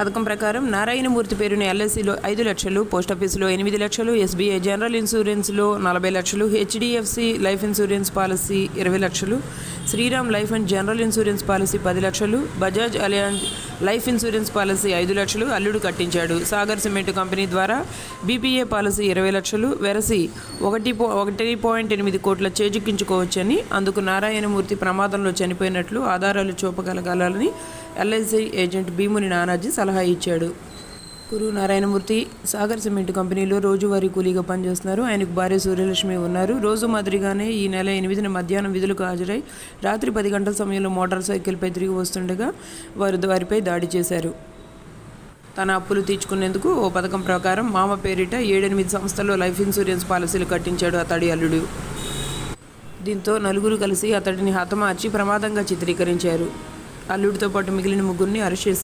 పథకం ప్రకారం నారాయణమూర్తి పేరున ఎల్ఐసిలో 5 లక్షలు, పోస్టాఫీసులో 8 లక్షలు, ఎస్బీఐ జనరల్ ఇన్సూరెన్స్లో 40 లక్షలు, హెచ్డిఎఫ్సి లైఫ్ ఇన్సూరెన్స్ పాలసీ 20 లక్షలు, Shriram life and general insurance policy 10 లక్షలు, Bajaj Allianz life insurance policy 5 లక్షలు అల్లుడు కట్టించాడు. సాగర్ సిమెంట్ కంపెనీ ద్వారా బీపీఏ పాలసీ 20 లక్షలు వెరసి 1.8 కోట్ల చేజిక్కించుకోవచ్చని, అందుకు నారాయణమూర్తి ప్రమాదంలో చనిపోయినట్లు ఆధారాలు చూపగలగాలని ఎల్ఐసి ఏజెంట్ భీముని నానాజీ సలహా ఇచ్చాడు. గురు నారాయణమూర్తి సాగర్ సిమెంట్ కంపెనీలో రోజువారీ కూలీగా పనిచేస్తున్నారు. ఆయనకు భార్య సూర్యలక్ష్మి ఉన్నారు. రోజు మాదిరిగానే ఈ నెల 8న మధ్యాహ్నం విధులకు హాజరై రాత్రి 10 గంటల సమయంలో మోటార్ సైకిల్పై తిరిగి వస్తుండగా వారిపై దాడి చేశారు. తన అప్పులు తీర్చుకునేందుకు ఓ పథకం ప్రకారం మామ పేరిట 7-8 సంస్థల్లో లైఫ్ ఇన్సూరెన్స్ పాలసీలు కట్టించాడు అతడి అల్లుడు. దీంతో నలుగురు కలిసి అతడిని హతమార్చి ప్రమాదంగా చిత్రీకరించారు. అల్లుడితో పాటు మిగిలిన ముగ్గురిని అరెస్ట్ చేశారు.